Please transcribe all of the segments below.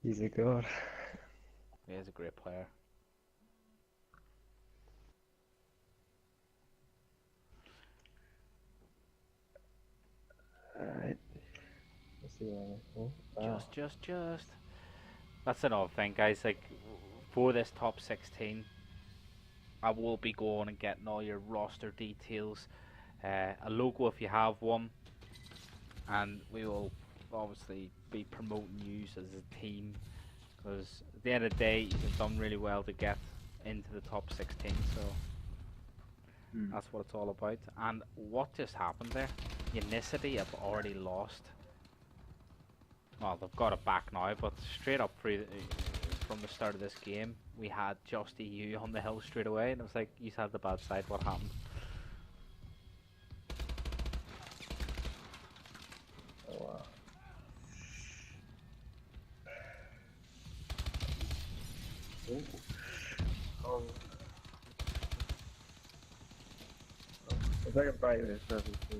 He's a god. He is a great player. Alright. Let's see what wow. Just. That's another thing, guys. Like, for this top 16, I will be going and getting all your roster details, a logo if you have one, and we will obviously be promoting you as a team. Because at the end of the day, you've done really well to get into the top 16, so that's what it's all about. And what just happened there? Unicity have already lost. Well, they've got it back now, but straight up from the start of this game, we had Just EU on the hill straight away, and it was like, you had the bad side, what happened? Oh wow. Um, if I can break this, that'd be cool.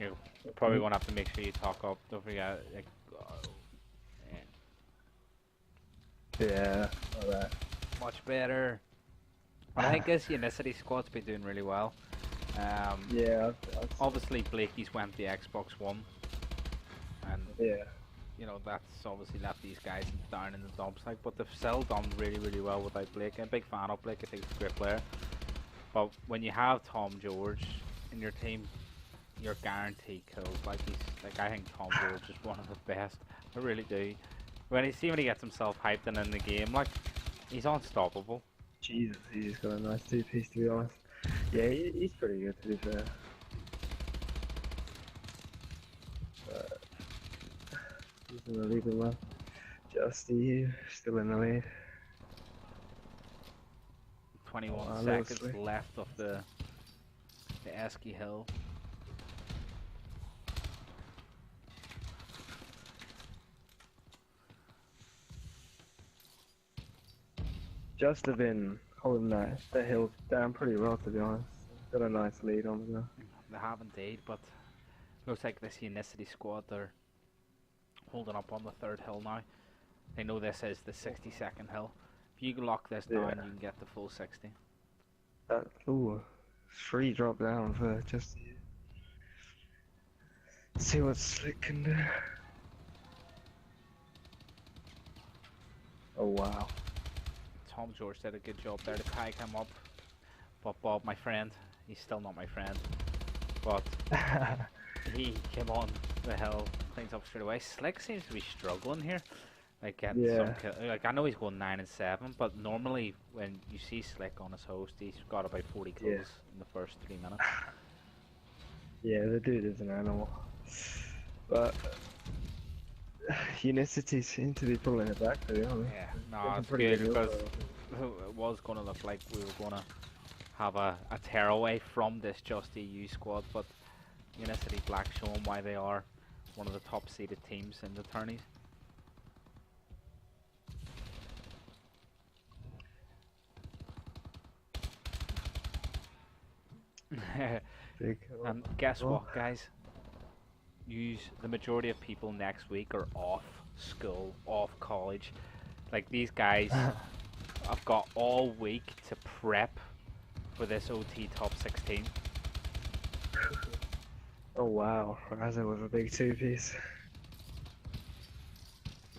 You're probably going to have to make sure you talk up, don't forget, like, Yeah, alright. much better. But I think this Unicity squad's been doing really well. Yeah, Obviously Blakey's went the Xbox One, and yeah. you know that's obviously left these guys down in the dumps. Like, but they've still done really well without Blake. I'm a big fan of Blake. I think he's a great player. But when you have Tom George in your team, you're guaranteed kills. Like I think Tom George is one of the best. I really do. When he gets himself hyped and in the game, like, he's unstoppable. Jesus, he's got a nice two-piece to be honest. Yeah, he's pretty good to be fair. He's in the lead as well. Just you, still in the lead. 21 seconds left of the Esky Hill. Just have been holding the hill down pretty well to be honest. Got a nice lead on them now. They have indeed, but looks like this Unicity squad, they're holding up on the third hill now. They know this is the 60-second hill. If you can lock this down, you can get the full 60. Ooh, free drop down for just you. See what Slick can do. Oh wow. Tom George did a good job there to tag him up. But Bob, my friend, he's still not my friend. But he came on the hill, cleans up straight away. Slick seems to be struggling here. Like getting some like, I know he's going 9 and 7, but normally when you see Slick on his host, he's got about 40 kills in the first 3 minutes. Yeah, the dude is an animal. But Unicity seem to be pulling it back, to be honest. Yeah, no, it's good because it was going to look like we were going to have a tearaway from this Just EU squad, but Unicity Black showing why they are one of the top seeded teams in the tourneys. And guess what, guys? The majority of people next week are off school, off college. Like, these guys have got all week to prep for this OT top 16. Oh wow, Raza with a big two-piece.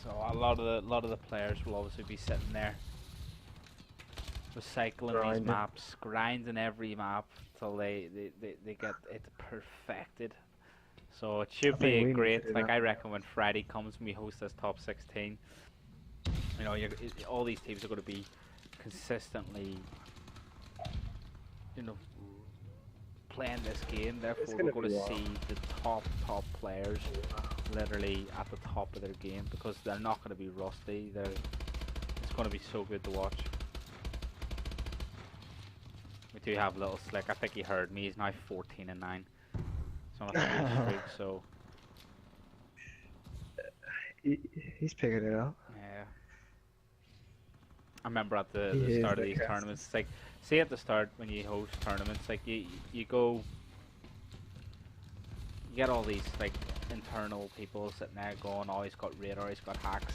So a lot of the players will obviously be sitting there recycling these maps, grinding every map till they get it perfected. So it should be great. Like, I reckon when Friday comes and we host this top 16, you know, all these teams are going to be consistently, you know, playing this game. Therefore, we're going to see the top players literally at the top of their game, because they're not going to be rusty. It's going to be so good to watch. We do have little Slick. I think he heard me. He's now 14 and 9. It's on a 3 streak, so he's picking it up. yeah. I remember at the start of these tournaments, it's like, see at the start when you host tournaments, like you go, you get all these like internal people sitting there going, oh, he's got radar, he's got hacks.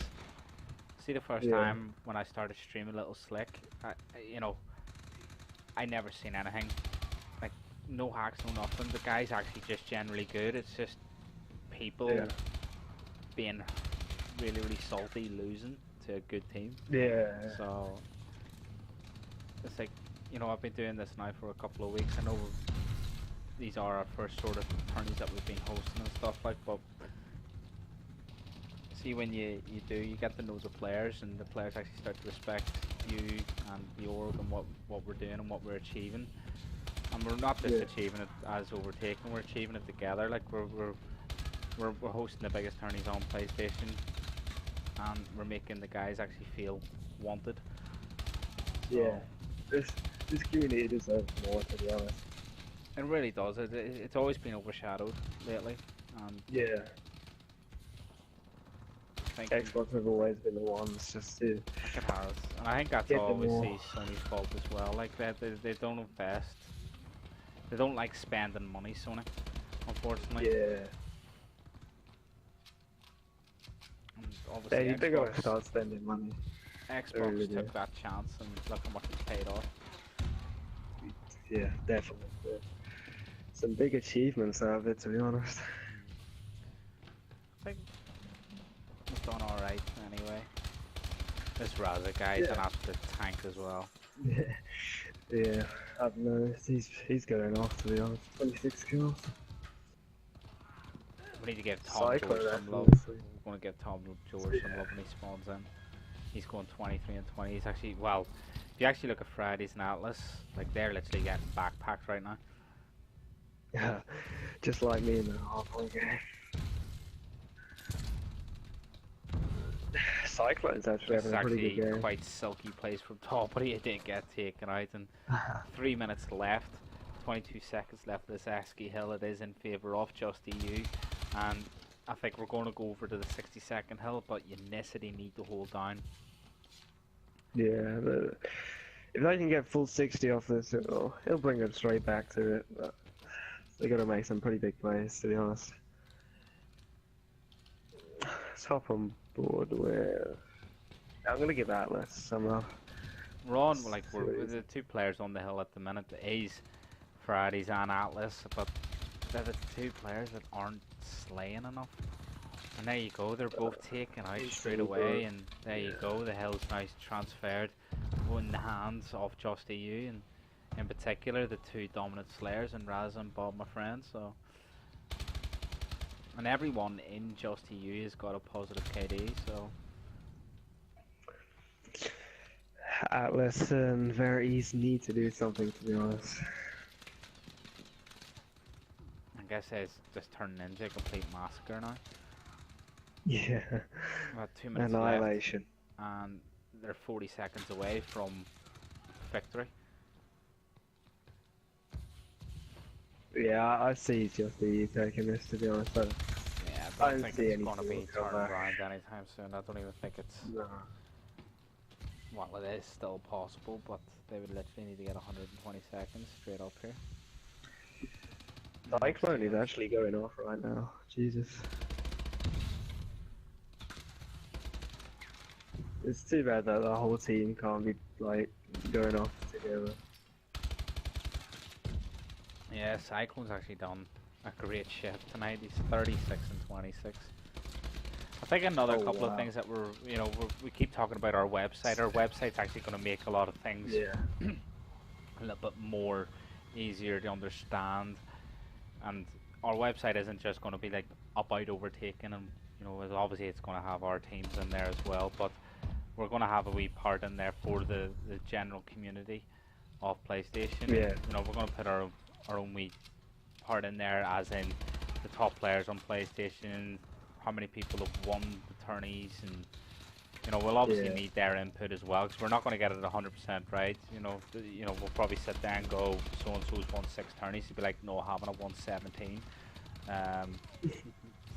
See, the first Yeah. time when I started streaming Little Slick, you know, I never seen anything. Like, no hacks, no nothing. The guy's actually just generally good. It's just people being really, really salty losing to a good team. Yeah. So, it's like, you know, I've been doing this now for a couple of weeks. I know these are our first sort of tourneys that we've been hosting and stuff like, but see, when you get to know the players, and the players actually start to respect you and the org and what we're doing and what we're achieving. And we're not just achieving it as overtaking, we're achieving it together. Like we're hosting the biggest tourneys on PlayStation, and we're making the guys actually feel wanted. Yeah. This community deserves more, to be honest. It really does. It's always been overshadowed lately. Yeah. I think Xbox have always been the ones just to. it has, and I think that's Get them more. obviously Sony's fault as well. Like they don't invest. They don't like spending money, Sony, unfortunately. Yeah. And obviously They gotta Xbox, start spending money. Xbox really took do. that chance, and look how much it's paid off. Yeah, definitely. Yeah. Some big achievements out of it, to be honest. I think we've done alright anyway. This Raza guy's an absolute tank as well. Yeah, I've noticed he's going off, to be honest. 26 kills. We need to give Tom Cycler, George some love. obviously. We're going to give Tom George some love when he spawns in. He's going 23 and 20. He's actually, well, if you actually look at Fridays and Atlas, like they're literally getting backpacked right now. Yeah, just like me in the Hardpoint game. Cyclone's actually This is having a pretty actually good game. quite silky plays from top, but he didn't get taken out. And 3 minutes left, 22 seconds left of this Esky hill. It is in favour of Just EU. And I think we're going to go over to the 60-second hill, but Unicity need to hold down. Yeah, if they can get full 60 off this, it'll bring them straight back to it. But they gotta make some pretty big plays, to be honest. Let's hop on board where I'm gonna give Atlas some love. We're on, like, we're the two players on the hill at the minute. He's Fridays and Atlas, but they're the two players that aren't slaying enough. And there you go, they're both taken out straight away, and there you go, the hill's now transferred in the hands of Just EU, and in particular the two dominant slayers, and Raz and Bob, my friend. So, and everyone in Just EU has got a positive KD, so Atlas and Verities need to do something, to be honest. I guess it's just turning into a complete massacre now. Yeah. About 2 minutes left, Annihilation. and they're 40 seconds away from victory. Yeah, I see just the taking this, to be honest. But Yeah, I I don't don't think see it's going to anything be will come turned back. around anytime soon. I don't even think it's, no. well, it is still possible, but they would literally need to get 120 seconds straight up here. Cyclone is actually going off right now. Jesus. It's too bad that the whole team can't be like going off together. Yeah, Cyclone's actually done a great shift tonight. He's 36 and 26. I think another couple of things that we keep talking about our website. Our website's actually going to make a lot of things a little bit more easier to understand. And our website isn't just going to be like about overtaking, and obviously it's going to have our teams in there as well, but we're going to have a wee part in there for the general community of PlayStation. Yeah. We're going to put our own wee part in there, as in the top players on PlayStation, how many people have won the tourneys, and we'll obviously need their input as well, because we're not going to get it 100% right. We'll probably sit there and go, so and so's won 6 tourneys. You'd be like, no, I haven't, I won 17.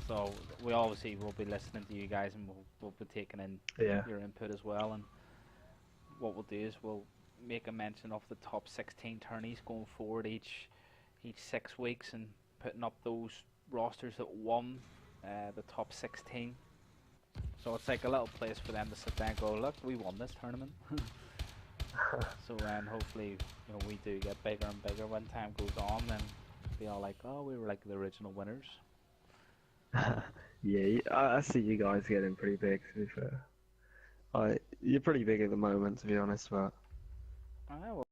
So we obviously will be listening to you guys, and we'll be taking in your input as well. And what we'll do is we'll make a mention of the top 16 tourneys going forward each 6 weeks, and putting up those rosters that won the top 16. So it's like a little place for them to sit there and go, look, we won this tournament. So when hopefully we do get bigger and bigger when time goes on, then be all like, oh, we were like the original winners. Yeah, I see you guys getting pretty big, to be fair. You're pretty big at the moment, to be honest, but... Well,